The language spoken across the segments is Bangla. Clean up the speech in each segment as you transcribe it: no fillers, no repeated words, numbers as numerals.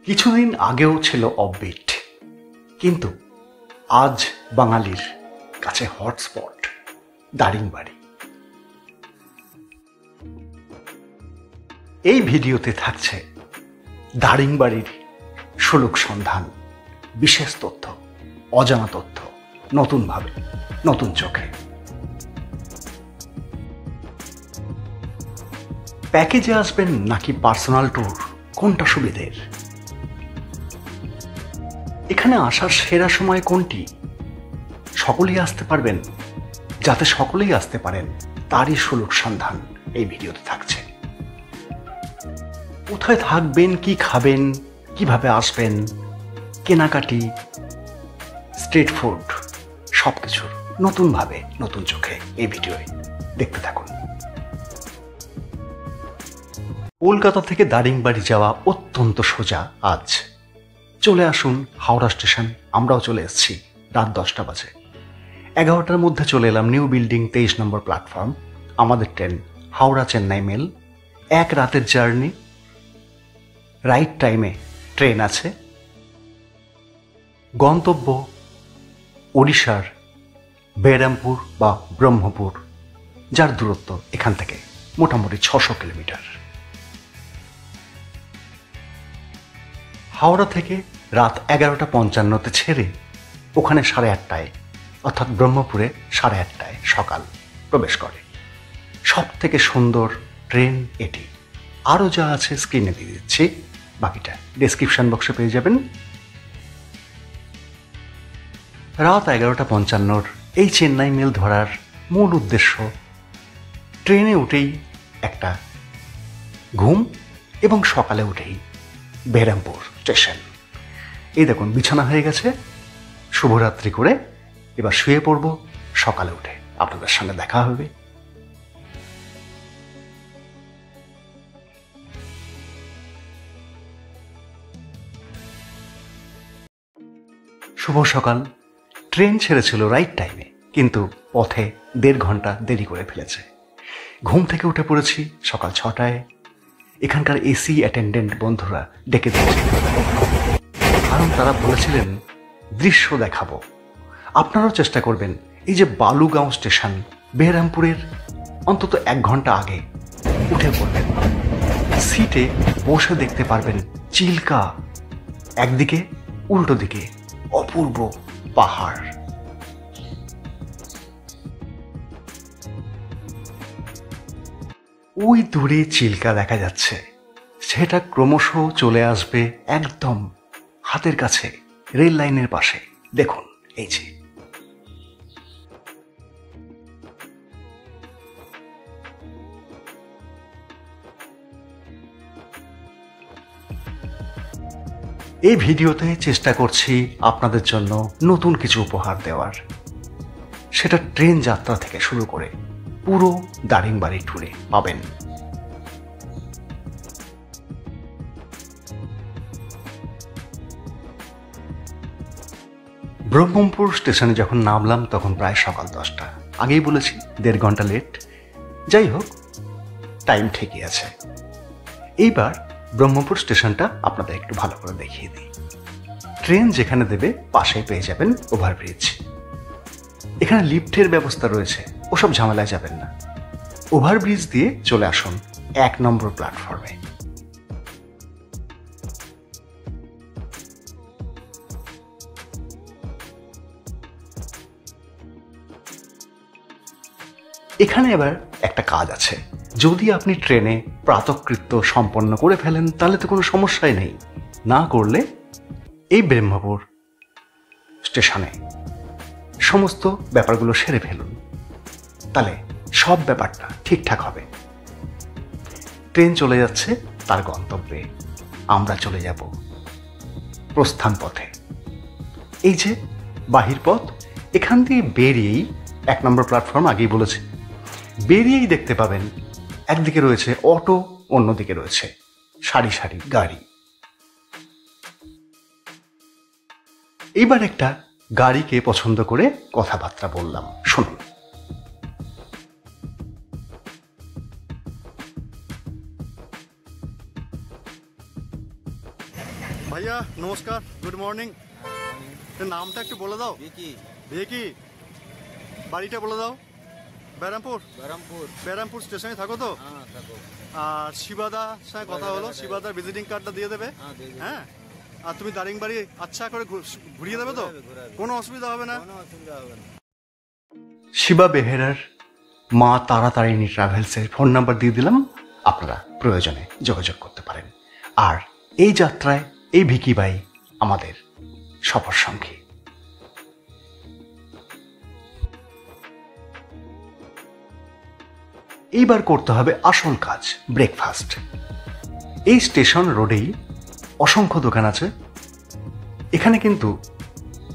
কিছুদিন আগেও ছিল অফবিট, কিন্তু আজ বাঙালির কাছে হটস্পট দারিংবাড়ি। এই ভিডিওতে থাকছে দারিংবাড়ির সুলুক সন্ধান, বিশেষ তথ্য, অজানা তথ্য, নতুনভাবে, নতুন চোখে। প্যাকেজে আসবেন নাকি পার্সোনাল ট্যুর, কোনটা সুবিধের? এখানে আসার সেরা সময় কোনটি? সকলেই আসতে পারবেন? যাতে সকলেই আসতে পারেন তারই সুলুক সন্ধান এই ভিডিওতে থাকছে। কোথায় থাকবেন, কি খাবেন, কিভাবে আসবেন, কেনাকাটি, স্ট্রিট ফুড, সবকিছুর নতুনভাবে, নতুন চোখে এই ভিডিওয় দেখতে থাকুন। কলকাতা থেকে দারিংবাড়ি যাওয়া অত্যন্ত সোজা। আজ চলে আসুন হাওড়া স্টেশন। আমরাও চলে এসেছি রাত 10টা বাজে। 11টার মধ্যে চলে এলাম নিউ বিল্ডিং 23 নম্বর প্ল্যাটফর্ম। আমাদের ট্রেন হাওড়া চেন্নাই মেল, এক রাতের জার্নি। রাইট টাইমে ট্রেন আছে। গন্তব্য ওড়িশার বেরামপুর বা ব্রহ্মপুর, যার দূরত্ব এখান থেকে মোটামুটি 600 কিলোমিটার। হাওড়া থেকে রাত 11:55 ছেড়ে ওখানে 8:30 অর্থাৎ ব্রহ্মপুরে 8:30 সকাল প্রবেশ করে। সব থেকে সুন্দর ট্রেন এটি। আরও যা আছে স্ক্রিনে দিয়ে দিচ্ছি, বাকিটা ডেসক্রিপশন বক্সে পেয়ে যাবেন। রাত 11:55 এই চেন্নাই মেল ধরার মূল উদ্দেশ্য ট্রেনে উঠেই একটা ঘুম এবং সকালে উঠেই বেরামপুর স্টেশন। এই দেখুন বিছানা হয়ে গেছে, শুভরাত্রি করে এবার শুয়ে পড়ব। সকালে উঠে আপনাদের সঙ্গে দেখা হবে। শুভ সকাল। ট্রেন ছেড়েছিল রাইট টাইমে, কিন্তু পথে 1.5 ঘন্টা দেরি করে ফেলেছে। ঘুম থেকে উঠে পড়েছি সকাল 6টায়। এখানকার এসি অ্যাটেন্ডেন্ট বন্ধুরা ডেকে দিয়েছে, কারণ তারা বলেছিলেন দৃশ্য দেখাবো। আপনারাও চেষ্টা করবেন এই যে বালুগাঁও স্টেশন, বেহরামপুরের অন্তত 1 ঘন্টা আগে উঠে পড়বেন। সিটে বসে দেখতে পারবেন চিল্কা, একদিকে উল্টো দিকে অপূর্ব পাহাড়। ওই দূরে চিল্কা দেখা যাচ্ছে, সেটা ক্রমশ চলে আসবে একদম হাতের কাছে, রেল লাইনের পাশে। দেখুন এই যে এই ভিডিওতে চেষ্টা করছি আপনাদের জন্য নতুন কিছু উপহার দেওয়ার। সেটা ট্রেন যাত্রা থেকে শুরু করে পুরো দারিংবাড়ি ট্যুরে পাবেন। ব্রহ্মপুর স্টেশনে যখন নামলাম তখন প্রায় সকাল 10টা। আগেই বলেছি 1.5 ঘন্টা লেট। যাই হোক, টাইম ঠিকই আছে। এইবার ব্রহ্মপুর স্টেশনটা আপনাদের একটু ভালো করে দেখিয়ে দিই। ট্রেন যেখানে দেবে পাশেই পেয়ে যাবেন ওভারব্রিজ। এখানে লিফটের ব্যবস্থা রয়েছে, ওসব ঝামেলায় যাবেন না। ওভারব্রিজ দিয়ে চলে আসুন 1 নম্বর প্ল্যাটফর্মে। এখানে এবার একটা কাজ আছে। যদি আপনি ট্রেনে প্রাতঃকৃত্য সম্পন্ন করে ফেলেন তাহলে তো কোনো সমস্যাই নেই। না করলে এই ব্রহ্মপুর স্টেশনে সমস্ত ব্যাপারগুলো সেরে ফেলুন, তাহলে সব ব্যাপারটা ঠিকঠাক হবে। ট্রেন চলে যাচ্ছে তার গন্তব্যে, আমরা চলে যাব প্রস্থান পথে। এই যে বাহির পথ, এখান দিয়ে বেরিয়েই 1 নম্বর প্ল্যাটফর্ম, আগেই বলেছি, বেরিয়েই দেখতে পাবেন একদিকে রয়েছে অটো, অন্যদিকে রয়েছে সারি সারি গাড়ি। এইবার একটা গাড়িকে পছন্দ করে কথাবার্তা বললাম, শুনুন। ভাইয়া নমস্কার, গুড মর্নিং। নামটা একটু বলে দাও। ভিকি। বাড়িটা বলে দাও। ব্যারামপুর। ব্যারামপুর স্টেশনে থাকো তো? আর শিবাদার সঙ্গে কথা হলো, শিবাদার ভিজিটিং কার্ডটা দিয়ে দেবে। হ্যাঁ, আর তুমি দারিংবাড়ি আচ্ছা করে ঘুরিয়ে দেবে তো? কোনো অসুবিধা হবে না। শিবা বেহেরার মা তারাতারিণী ট্রাভেলসের ফোন নাম্বার দিয়ে দিলাম, আপনারা প্রয়োজনে যোগাযোগ করতে পারেন। আর এই যাত্রায় এই ভিকি ভাই আমাদের সফর সঙ্গী। এইবার করতে হবে আসল কাজ, ব্রেকফাস্ট। এই স্টেশন রোডেই অসংখ্য দোকান আছে। এখানে কিন্তু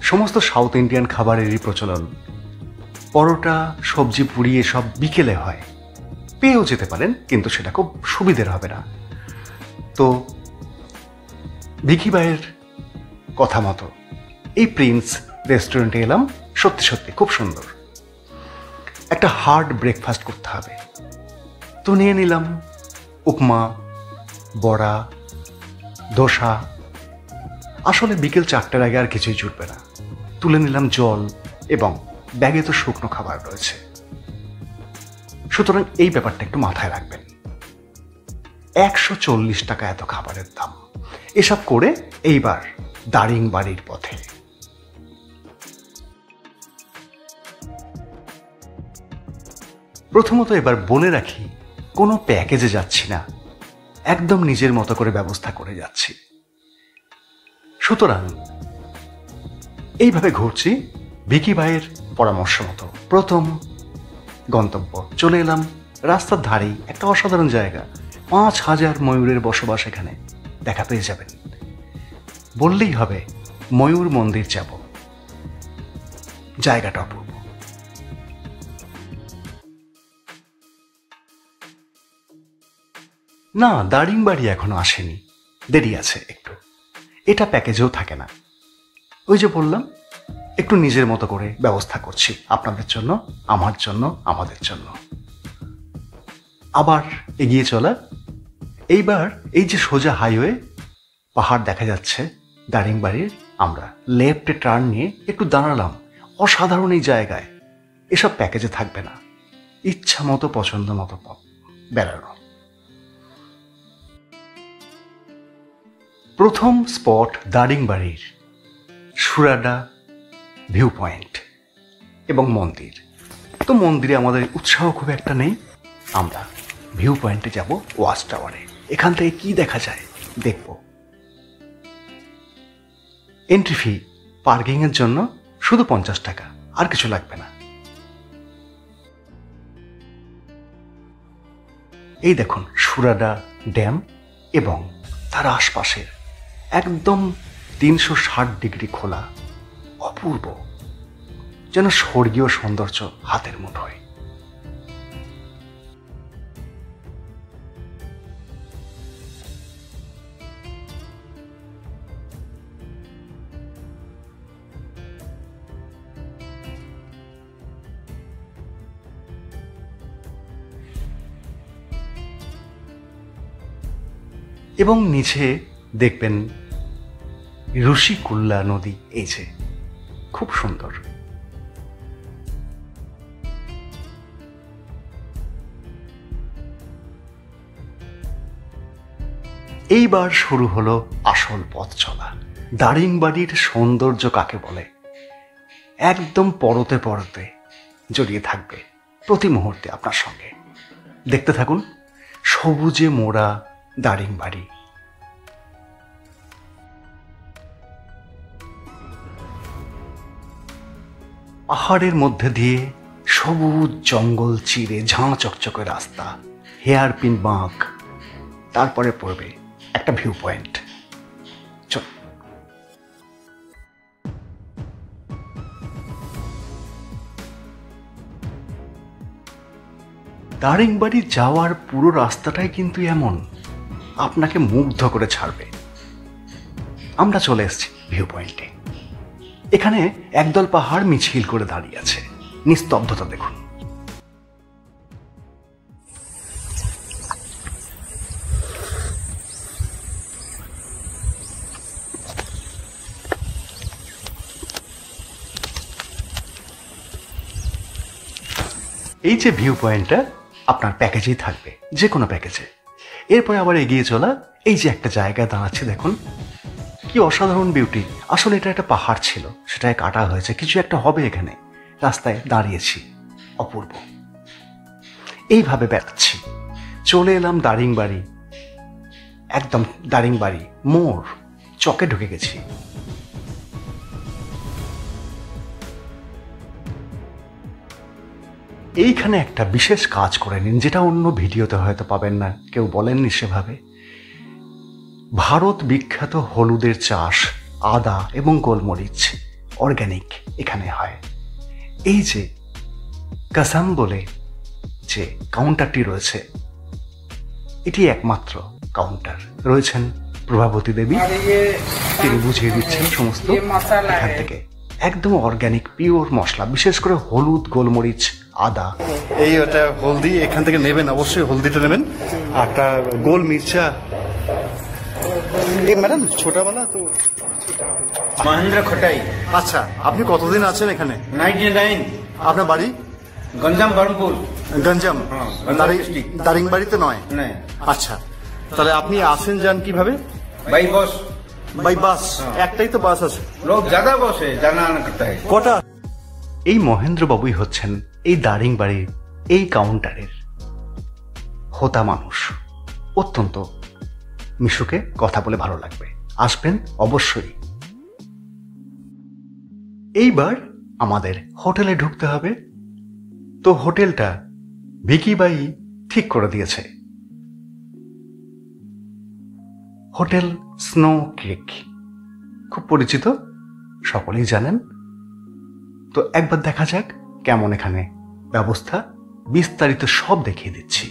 সমস্ত সাউথ ইন্ডিয়ান খাবারেরই প্রচলন। পরোটা, সবজি, পুরি এসব বিকেলে হয়, পেয়েও যেতে পারেন, কিন্তু সেটা খুব সুবিধের হবে না। তো ভিকি ভাইয়ের কথা মতো এই প্রিন্স রেস্টুরেন্টে এলাম। সত্যি সত্যি খুব সুন্দর। একটা হার্ড ব্রেকফাস্ট করতে হবে, তো নিয়ে নিলাম উপমা, বড়া, দোসা। আসলে বিকেল 4টার আগে আর কিছুই জুটবে না। তুলে নিলাম জল, এবং ব্যাগে তো শুকনো খাবার রয়েছে, সুতরাং এই ব্যাপারটা একটু মাথায় রাখবেন। 140 টাকা এত খাবারের দাম। এসব করে এইবার দারিংবাড়ির পথে। প্রথমত এবার বলে রাখি, কোনো প্যাকেজে যাচ্ছি না, একদম নিজের মতো করে ব্যবস্থা করে যাচ্ছি। সুতরাং এইভাবে ঘুরছি ভিকি ভাইয়ের পরামর্শ মতো। প্রথম গন্তব্য চলে এলাম রাস্তার ধারেই একটা অসাধারণ জায়গা। 5000 ময়ূরের বসবাস এখানে দেখা পেয়ে যাবেন। বললেই হবে ময়ূর মন্দির যাব। জায়গাটা অপূর্ব। না, দারিংবাড়ি এখনো আসেনি, দেরি আছে একটু। এটা প্যাকেজেও থাকে না। ওই যে বললাম, একটু নিজের মতো করে ব্যবস্থা করছি আপনাদের জন্য, আমার জন্য, আমাদের জন্য। আবার এগিয়ে চলা। এইবার এই যে সোজা হাইওয়ে, পাহাড় দেখা যাচ্ছে দারিংবাড়ির। আমরা লেফটে টার্ন নিয়ে একটু দাঁড়ালাম। অসাধারণ এই জায়গায়। এসব প্যাকেজে থাকবে না, ইচ্ছা মতো পছন্দ মতো বেড়ানো। প্রথম স্পট দারিংবাড়ির সুরাডা ভিউ পয়েন্ট এবং মন্দির। তো মন্দিরে আমাদের উৎসাহ খুব একটা নেই, আমরা ভিউ পয়েন্টে যাব, ওয়াচ টাওয়ারে। এখান থেকে কি দেখা যায় দেখব। এন্ট্রি ফি পার্কিং এর জন্য শুধু 50 টাকা, আর কিছু লাগবে না। এই দেখুন সুরাডা ড্যাম এবং তার আশপাশের একদম 360 ডিগ্রি খোলা, অপূর্ব, যেন স্বর্গীয় সৌন্দর্য হাতের মুঠোয়। এবং নিচে দেখবেন ঋষিকুল্যা নদী। এই যে খুব সুন্দর। এইবার শুরু হলো আসল পথ চলা। দারিংবাড়ির সৌন্দর্য কাকে বলে, একদম পরতে পরতে জড়িয়ে থাকবে প্রতি মুহূর্তে আপনার সঙ্গে। দেখতে থাকুন সবুজে মোড়া দারিংবাড়ি। পাহাড়ের মধ্যে দিয়ে সবুজ জঙ্গল চিরে ঝাঁ চকচকে রাস্তা, হেয়ারপিন বাঁক, তারপরে পড়বে একটা ভিউ পয়েন্ট। চল। দারিংবাড়ি যাওয়ার পুরো রাস্তাটাই কিন্তু এমন, আপনাকে মুগ্ধ করে ছাড়বে। আমরা চলে এসেছি ভিউ পয়েন্টে। এখানে একদল পাহাড় মিছিল করে দাঁড়িয়ে আছে। নিস্তব্ধতা দেখুন। এই যে ভিউ পয়েন্টটা আপনার প্যাকেজেই থাকবে, যে কোনো প্যাকেজে। এরপরে আবার এগিয়ে চলা, এই যে একটা জায়গায় দাঁড়াচ্ছে দেখুন, কি অসাধারণ বিউটি। আসলে এটা একটা পাহাড় ছিল, সেটাই কাটা হয়েছে, কিছু একটা হবে এখানে। রাস্তায় দাঁড়িয়েছি, অপূর্ব। এইভাবে বেড়াচ্ছি, চলে এলাম দারিংবাড়ি। একদম দারিংবাড়ি মোড় চকে ঢুকে গেছি। এইখানে একটা বিশেষ কাজ করে নিন, যেটা অন্য ভিডিওতে হয়তো পাবেন না, কেউ বলেননি সেভাবে। ভারত বিখ্যাত হলুদের চাষ, আদা এবং গোলমরিচ অর্গ্যানিক এখানে হয়। এই যে কাসাম বলে যে কাউন্টারটি রয়েছে, এটি একমাত্র কাউন্টার। রয়েছেন প্রভাবতী দেবী, তিনি বুঝিয়ে দিচ্ছেন সমস্ত এখান থেকে। একদম অর্গ্যানিক পিওর মশলা, বিশেষ করে হলুদ, গোলমরিচ, আদা। এই ওটা হলদি এখান থেকে নেবেন, অবশ্যই হলদিটা নেবেন। একটা গোল মির্চা। ম্যাডাম ছোটবেলা তো মহেন্দ্র খটাই। আচ্ছা, আপনি কতদিন আছেন এখানে? 99। আপনার বাড়ি? গঞ্জাম, বহরমপুর। গঞ্জাম, দারিংবাড়িতে নয়? আচ্ছা, তাহলে আপনি আসেন যান কিভাবে? By bus. By bus? একটাই তো বাস আছে। লোক ज़्यादा बस है, जाना आना करता है। কটা? এই মহেন্দ্রবাবুই হচ্ছেন এই দারিংবাড়ির এই কাউন্টারের হোতা মানুষ। অত্যন্ত মিশুকে কথা বলে ভালো লাগবে, আসবেন অবশ্যই। এইবার আমাদের হোটেলে ঢুকতে হবে। তো হোটেলটা ভিকিবাই ঠিক করে দিয়েছে, হোটেল স্নো ক্রিক। খুব পরিচিত, সকলেই জানেন। তো একবার দেখা যাক কেমন এখানে ব্যবস্থা, বিস্তারিত সব দেখিয়ে দিচ্ছি।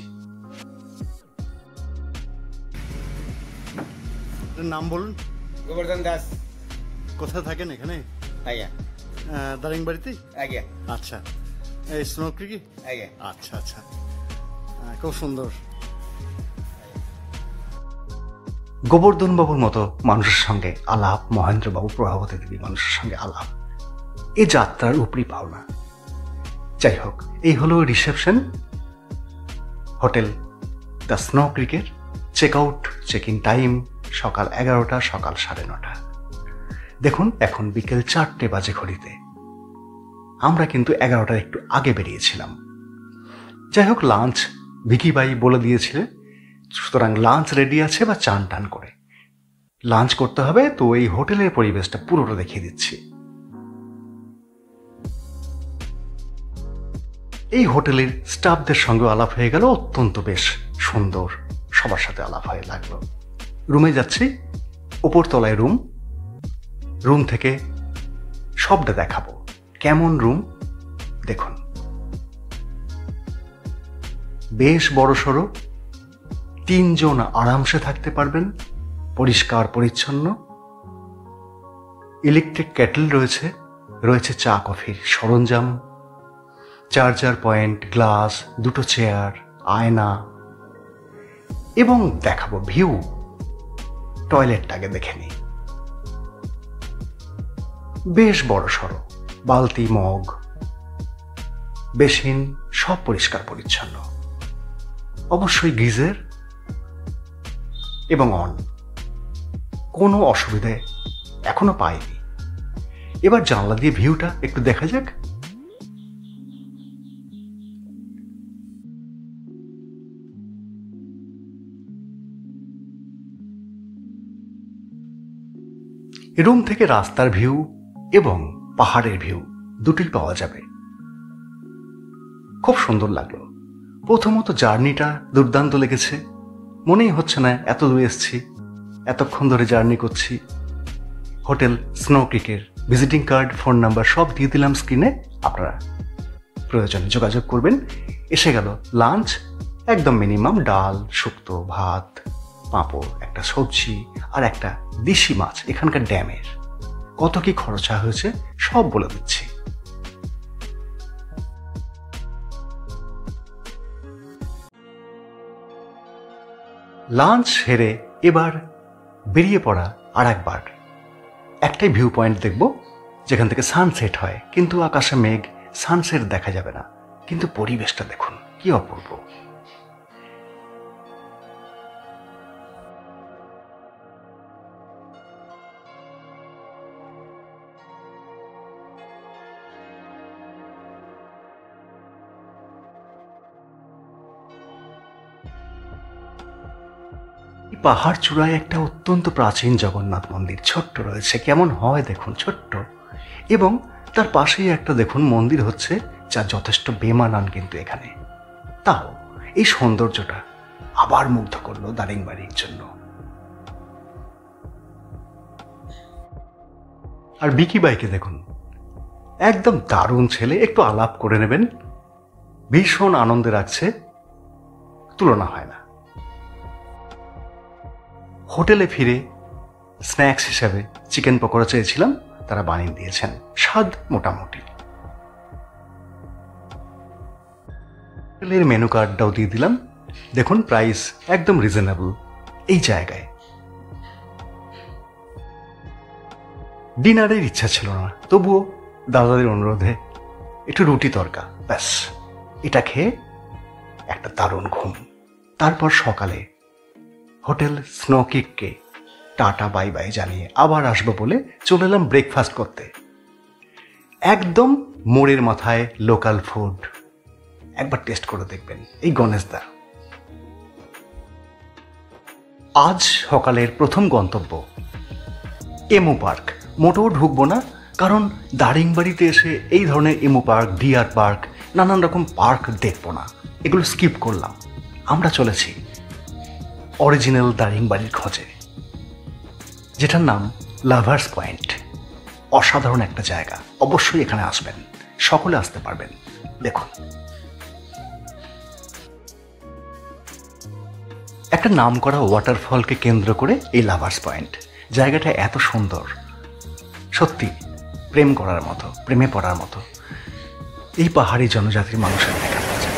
নাম বলুন। গোবর্ধন দাস। কোথায় থাকেন এখানে? আজ্ঞা। দারিংবাড়িতে? আজ্ঞা। আচ্ছা, এই স্নো ক্রিক? আজ্ঞা। আচ্ছা আচ্ছা, খুব সুন্দর। গোবর্ধন বাবুর মতো মানুষের সঙ্গে আলাপ, মহেন্দ্রবাবু, প্রভাবতী দেবী মানুষের সঙ্গে আলাপ, এই যাত্রার উপরই পাওনা। যাই হোক, এই হলো রিসেপশন হোটেল দ্য স্নো ক্রিকের। Check out, check in time সকাল 11টা, সকাল 9:30। দেখুন এখন বিকেল 4টে বাজে ঘড়িতে। আমরা কিন্তু 11টার একটু আগে বেরিয়েছিলাম। যাই হোক, লাঞ্চ ভিকিবাই বলে দিয়েছিলেন, সুতরাং লাঞ্চ রেডি আছে, বা চান টান করে লাঞ্চ করতে হবে। তো এই হোটেলের পরিবেশটা পুরোটা দেখিয়ে দিচ্ছি। এই হোটেলের স্টাফদের সঙ্গে আলাপ হয়ে গেল, অত্যন্ত বেশ সুন্দর, সবার সাথে আলাপ হয়ে লাগলো। রুমে যাচ্ছি, উপরতলায় রুম। রুম থেকে সবটা দেখাবো, কেমন রুম দেখুন। বেশ বড়সড়, 3 জন আরামসে থাকতে পারবেন, পরিষ্কার পরিচ্ছন্ন। ইলেকট্রিক কেটল রয়েছে, রয়েছে চা কফির সরঞ্জাম, চার্জার পয়েন্ট, গ্লাস, 2টো চেয়ার, আয়না, এবং দেখাবো ভিউ। টয়লেটটাকে দেখে নিই, বেশ বড় সড়ো, বালতি, মগ, বেসিন সব পরিষ্কার পরিচ্ছন্ন। অবশ্যই গিজার এবং অন, কোনো অসুবিধে এখনো পাইনি। এবার জানলা দিয়ে ভিউটা একটু দেখা যাক। রুম থেকে রাস্তার ভিউ এবং পাহাড়ের ভিউ দুটোই পাওয়া যাবে। খুব সুন্দর লাগলো। প্রথমত জার্নিটা দুর্দান্ত লেগেছে, মনেই হচ্ছে না এত দূরে এসেছি, এতক্ষণ ধরে জার্নি করছি। হোটেল স্নো ক্রিকের ভিজিটিং কার্ড, ফোন নাম্বার সব দিয়ে দিলাম স্ক্রিনে, আপনারা প্রয়োজনে যোগাযোগ করবেন। এসে গেল লাঞ্চ, একদম মিনিমাম ডাল, শুক্তো, ভাত, পাঁপড়, একটা সবজি আর একটা দেশি মাছ এখানকার ড্যামের। কত কি খরচা হয়েছে সব বলে দিচ্ছি। লাঞ্চ সেরে এবার বেরিয়ে পড়া। আর একবার একটাই ভিউ পয়েন্ট দেখব যেখান থেকে সানসেট হয়, কিন্তু আকাশে মেঘ, সানসেট দেখা যাবে না, কিন্তু পরিবেশটা দেখুন কি অপূর্ব। পাহাড় চূড়ায় একটা অত্যন্ত প্রাচীন জগন্নাথ মন্দির ছোট্ট রয়েছে, কেমন হয় দেখুন, ছোট্ট। এবং তার পাশেই একটা দেখুন মন্দির হচ্ছে, যা যথেষ্ট বেমানান কিন্তু এখানে। তাও এই সৌন্দর্যটা আবার মুগ্ধ করলো দারিংবাড়ির জন্য। আর বিকি বাইকে দেখুন, একদম দারুণ ছেলে, একটু আলাপ করে নেবেন, ভীষণ আনন্দে রাখছে, তুলনা হয় না। হোটেলে ফিরে স্ন্যাক্স হিসাবে চিকেন পকোড়া চেয়েছিলাম, তারা বানিয়ে দিয়েছেন, স্বাদ মোটামুটি। হোটেলের মেনু কার্ডটাও দিয়ে দিলাম, দেখুন প্রাইস একদম রিজনেবল এই জায়গায়। ডিনারের ইচ্ছা ছিল না, তবুও দাদাদের অনুরোধে একটু রুটি তরকা, ব্যাস এটা খেয়ে একটা দারুণ ঘুম। তারপর সকালে হোটেল স্নোকিককে টাটা বাই বাই জানিয়ে আবার আসবো বলে চলে এলাম ব্রেকফাস্ট করতে। একদম মোড়ের মাথায় লোকাল ফুড, একবার টেস্ট করে দেখবেন এই গণেশদা। আজ সকালের প্রথম গন্তব্য এমো পার্ক। মোটেও ঢুকবো না, কারণ দারিংবাড়িতে এসে এই ধরনের এমো পার্ক, ডিয়ার পার্ক, নানান রকম পার্ক দেখবো না, এগুলো স্কিপ করলাম। আমরা চলেছি অরিজিনাল দারিংবাড়ির খোঁজে, যেটার নাম লাভার্স পয়েন্ট। অসাধারণ একটা জায়গা, অবশ্যই এখানে আসবেন, সকলে আসতে পারবেন। দেখুন একটা নামকরা ওয়াটারফলকে কেন্দ্র করে এই লাভার্স পয়েন্ট। জায়গাটা এত সুন্দর, সত্যি প্রেম করার মতো, প্রেমে পড়ার মতো। এই পাহাড়ি জনজাতির মানুষের দেখা পাওয়া যায়।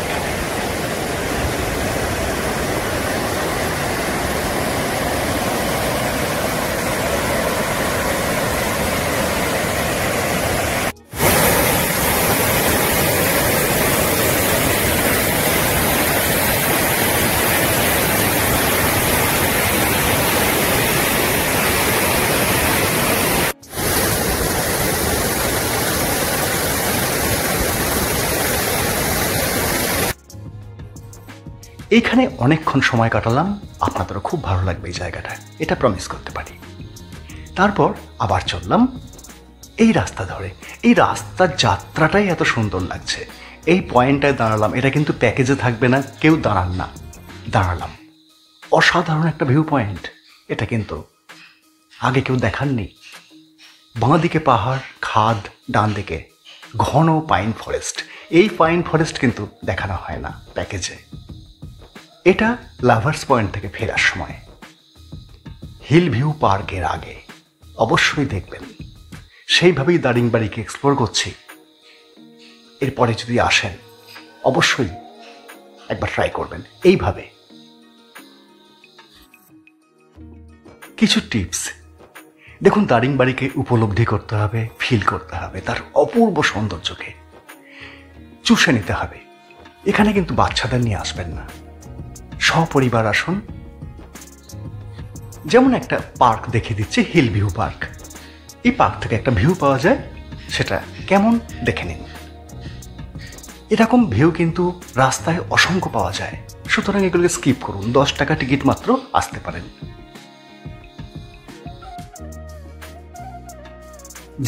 এইখানে অনেকক্ষণ সময় কাটালাম, আপনাদেরও খুব ভালো লাগবে এই জায়গাটা, এটা প্রমিস করতে পারি। তারপর আবার চললাম এই রাস্তা ধরে। এই রাস্তার যাত্রাটাই এত সুন্দর লাগছে। এই পয়েন্টটায় দাঁড়ালাম, এটা কিন্তু প্যাকেজে থাকবে না, কেউ দাঁড়ান না, দাঁড়ালাম। অসাধারণ একটা ভিউ পয়েন্ট, এটা কিন্তু আগে কেউ দেখাননি। বাঁ দিকে পাহাড়, খাদ, ডান দিকে ঘন পাইন ফরেস্ট। এই পাইন ফরেস্ট কিন্তু দেখানো হয় না প্যাকেজে। এটা লাভার্স পয়েন্ট থেকে ফেরার সময় হিল ভিউ পার্কের আগে অবশ্যই দেখবেন। সেইভাবেই দারিংবাড়িকে এক্সপ্লোর করছি। এরপরে যদি আসেন অবশ্যই একবার ট্রাই করবেন এইভাবে। কিছু টিপস দেখুন, দারিংবাড়িকে উপলব্ধি করতে হবে, ফিল করতে হবে, তার অপূর্ব সৌন্দর্যকে চুষে নিতে হবে। এখানে কিন্তু বাচ্চাদের নিয়ে আসবেন না, সপরিবার আসুন। যেমন একটা পার্ক দেখিয়ে দিচ্ছে, হিল ভিউ পার্ক। এই পার্ক থেকে একটা ভিউ পাওয়া যায়, সেটা কেমন দেখে নিন। এরকম ভিউ কিন্তু রাস্তায় অসংখ্য পাওয়া যায়, সুতরাং এগুলোকে স্কিপ করুন। 10 টাকা টিকিট মাত্র, আসতে পারেন।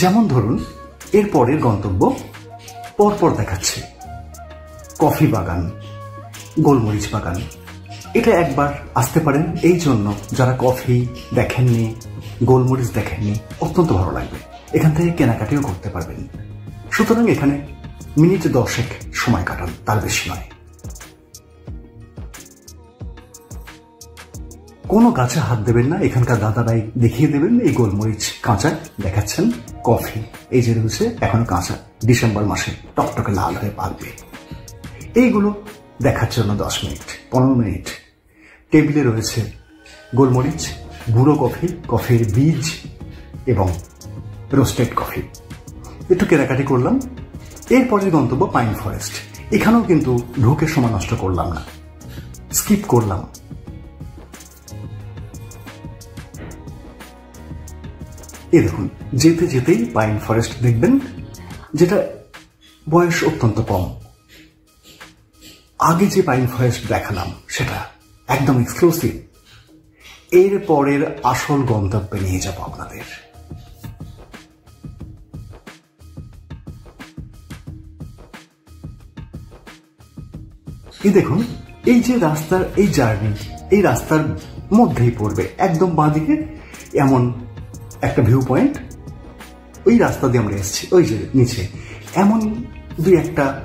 যেমন ধরুন এর পরের গন্তব্য পরপর দেখাচ্ছে কফি বাগান, গোলমরিচ বাগান। এটা একবার আসতে পারেন এই জন্য যারা কফি দেখেননি, গোলমরিচ দেখেননি, অত্যন্ত ভালো লাগবে। এখান থেকে কেনাকাটিও করতে পারবেন। সুতরাং এখানে মিনিট 10 সময় কাটান, তার বেশি নয়। কোনো গাছে হাত দেবেন না, এখানকার দাদারাই দেখিয়ে দেবেন। এই গোলমরিচ কাঁচা দেখাচ্ছেন, কফি এই যে রয়েছে এখনো কাঁচা, ডিসেম্বর মাসে টকটকে লাল হয়ে পাকবে। এইগুলো দেখার জন্য 10 মিনিট 15 মিনিট। টেবিলে রয়েছে গোলমরিচ, গুঁড়ো কফি, কফির বীজ এবং রোস্টেড কফি। একটু কেনাকাটি করলাম। এরপরের গন্তব্য পাইন ফরেস্ট। এখানেও কিন্তু ঢুকে সময় নষ্ট করলাম না, স্কিপ করলাম। এই দেখুন, যেতে যেতেই পাইন ফরেস্ট দেখবেন, যেটা বয়স অত্যন্ত কম। আগে যে পাইন ফরেস্ট দেখালাম সেটা একদম এক্সক্লুসিভ। এর পরের আসল গন্তব্যে নিয়ে যাব আপনাদের। এই দেখুন, এই যে রাস্তার এই জার্নি, এই রাস্তার মধ্যেই পড়বে একদম বাঁদিকে এমন একটা ভিউ পয়েন্ট। ওই রাস্তা দিয়ে আমরা এসেছি, ওই যে নিচে এমন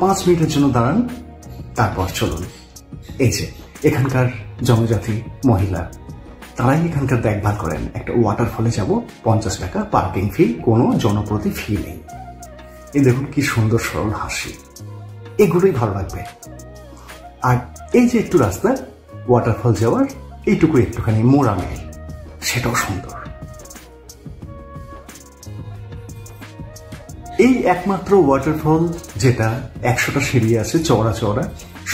5 মিনিটের জন্য দাঁড়ান, তারপর চলুন। এই যে এখানকার জনজাতি মহিলা, তারাই এখানকার দেখভাল করেন। একটা ওয়াটারফলে যাব, 50 টাকা পার্কিং ফি, কোনো জনপ্রতি ফি নেই। এই দেখুন কি সুন্দর সরল হাসি, এগুলোই ভালো লাগবে। আর এই যে একটু রাস্তা ওয়াটারফল যাওয়ার, এইটুকু একটুখানি মোড়া মেল, সেটাও সুন্দর। এই একমাত্র ওয়াটারফল যেটা 100টা সিঁড়ি আছে চওড়া চওড়া,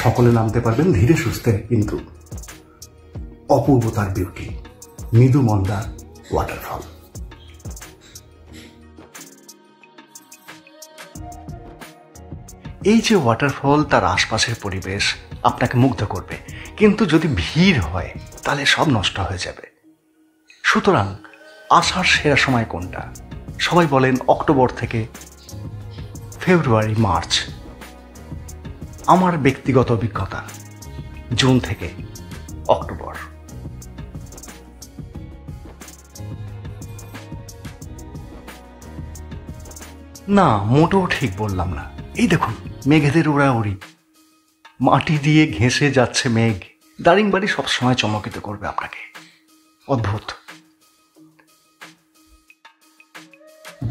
সকলে নামতে পারবেন ধীরে সুস্থে, কিন্তু অপূর্ব তার বিউটি। মৃদু মন্দা ওয়াটারফল। এই যে ওয়াটারফল, তার আশপাশের পরিবেশ আপনাকে মুগ্ধ করবে, কিন্তু যদি ভিড় হয় তাহলে সব নষ্ট হয়ে যাবে। সুতরাং আসার সেরা সময় কোনটা? সবাই বলেন অক্টোবর থেকে ফেব্রুয়ারি মার্চ। আমার ব্যক্তিগত অভিজ্ঞতা জুন থেকে অক্টোবর। না, মোটেও ঠিক বললাম না। এই দেখুন মেঘেদের উড়াউড়ি, মাটি দিয়ে ঘেঁষে যাচ্ছে মেঘ। দারিংবাড়ি সবসময় চমকিত করবে আপনাকে, অদ্ভুত।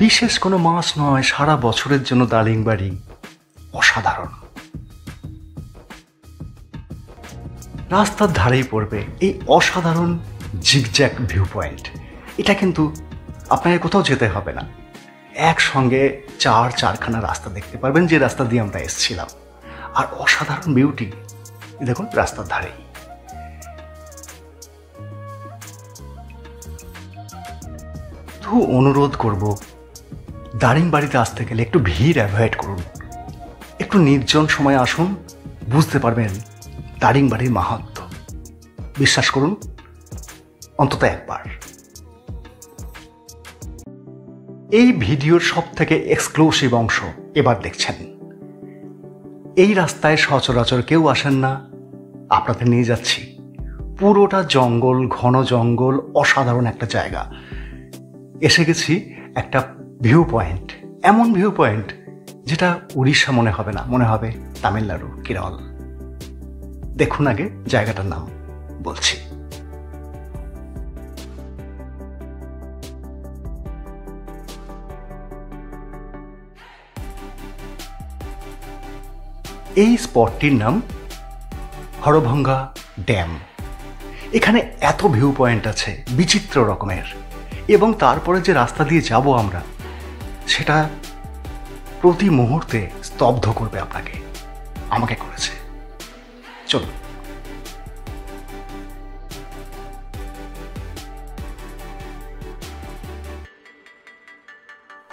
বিশেষ কোনো মাস নয়, সারা বছরের জন্য দারিংবাড়ি অসাধারণ। রাস্তার ধারেই পড়বে এই অসাধারণ জিগজ্যাগ ভিউ পয়েন্ট। এটা কিন্তু আপনাকে কোথাও যেতে হবে না, একসঙ্গে চারখানা রাস্তা দেখতে পারবেন, যে রাস্তা দিয়ে আমরা এসেছিলাম। আর অসাধারণ বিউটি দেখুন রাস্তার ধারেই। তো অনুরোধ করব, দারিংবাড়িতে আসতে গেলে একটু ভিড় অ্যাভয়েড করুন, একটু নির্জন সময় আসুন, বুঝতে পারবেন দারিংবাড়ির মাহাত্ম্য। বিশ্বাস করুন অন্তত একবার। এই ভিডিওর সব থেকে এক্সক্লুসিভ অংশ এবার দেখছেন। এই রাস্তায় সচরাচর কেউ আসেন না, আপনাদের নিয়ে যাচ্ছি। পুরোটা জঙ্গল, ঘন জঙ্গল, অসাধারণ একটা জায়গা। এসে গেছি একটা ভিউ পয়েন্ট, এমন ভিউ পয়েন্ট যেটা উড়িষ্যা মনে হবে না, মনে হবে তামিলনাড়ু, কেরল। দেখুন আগে জায়গাটার নাম বলছি। এই স্পটটির নাম হরভঙ্গা ড্যাম। এখানে এত ভিউ পয়েন্ট আছে বিচিত্র রকমের, এবং তারপরে যে রাস্তা দিয়ে যাব আমরা, সেটা প্রতি মুহূর্তে স্তব্ধ করবে আপনাকে, আমাকে করেছে। চলুন।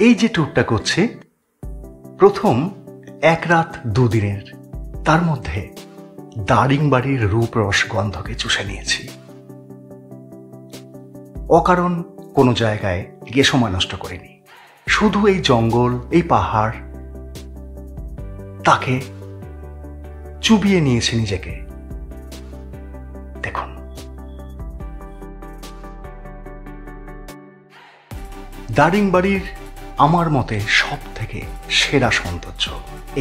এই যে ট্যুরটা করছি, প্রথম 1 রাত 2 দিনের, তার মধ্যে দারিংবাড়ির রূপরস গন্ধকে চুষে নিয়েছি। অকারণ কোনো জায়গায় গিয়ে সময় নষ্ট করিনি, শুধু এই জঙ্গল, এই পাহাড়, তাকে চুবিয়ে নিয়েছি নিজেকে। দেখুন দারিংবাড়ির আমার মতে সব থেকে সেরা সৌন্দর্য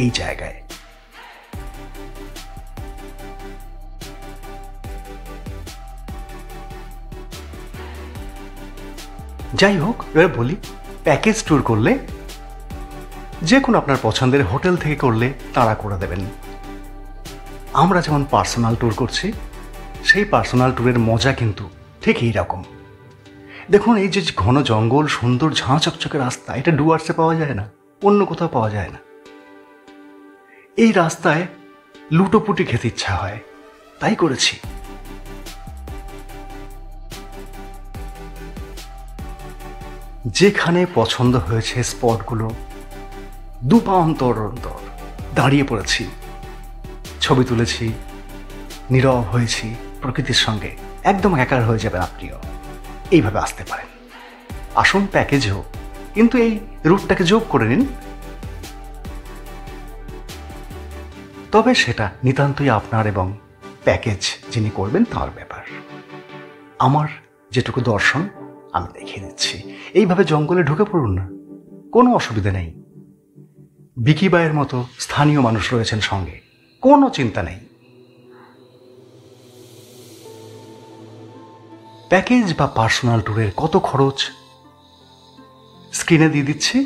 এই জায়গায়। যাই হোক, এবার বলি, প্যাকেজ ট্যুর করলে, যে কোনো আপনার পছন্দের হোটেল থেকে করলে তারা করে দেবেন। আমরা যেমন পার্সোনাল ট্যুর করছি, সেই পার্সোনাল ট্যুরের মজা কিন্তু ঠিক এইরকম। দেখুন এই যে ঘন জঙ্গল, সুন্দর ঝাঁ চকচকে রাস্তা, এটা ডুয়ার্সে পাওয়া যায় না, অন্য কোথাও পাওয়া যায় না। এই রাস্তায় লুটোপুটি খেতে ইচ্ছা হয়, তাই করেছি। যেখানে পছন্দ হয়েছে স্পটগুলো 2 পা অন্তর অন্তর দাঁড়িয়ে পড়েছি, ছবি তুলেছি, নীরব হয়েছি প্রকৃতির সঙ্গে। একদম একার হয়ে যাবেন আপনিও, এইভাবে আসতে পারেন। আসুন প্যাকেজও, কিন্তু এই রুটটাকে যোগ করে নিন। তবে সেটা নিতান্তই আপনার এবং প্যাকেজ যিনি করবেন তার ব্যাপার। আমার যেটুকু দর্শন আমি দেখিয়ে দিচ্ছি। এইভাবে জঙ্গলে ঢুকে পড়ুন না, কোনো অসুবিধা নেই। বিকি বাইয়ের মতো স্থানীয় মানুষ রয়েছেন সঙ্গে, কোনো চিন্তা নেই। প্যাকেজ বা পার্সোনাল ট্যুরের কত খরচ স্ক্রিনে দিয়ে দিচ্ছি,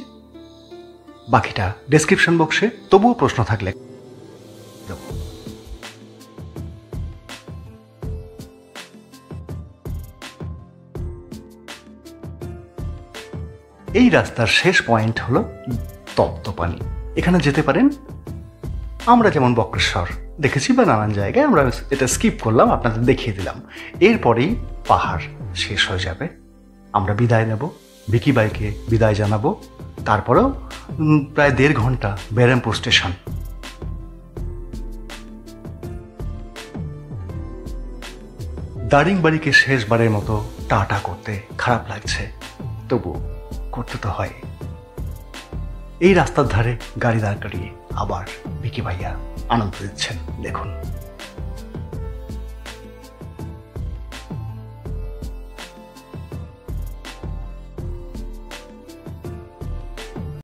বাকিটা ডেসক্রিপশন বক্সে। তবুও প্রশ্ন থাকলে এই রাস্তার শেষ পয়েন্ট হলো তপ্তপানি। এখানে যেতে পারেন। আমরা যেমন বক্রেশ্বর দেখেছি বা নানান জায়গায়, আমরা এটা স্কিপ করলাম, আপনাদের দেখিয়ে দিলাম। এরপরেই পাহাড় শেষ হয়ে যাবে। আমরা বিদায় নেব, বিকি বাইকে বিদায় জানাবো। তারপরেও প্রায় 1.5 ঘন্টা বেরামপুর স্টেশন। দারিংবাড়িকে শেষবারের মতো টাটা করতে খারাপ লাগছে, তবু করতে তো হয়। এই রাস্তার ধারে গাড়ি দাঁড় করিয়ে আবার বিকি ভাইয়া আনন্দ দিচ্ছেন, দেখুন।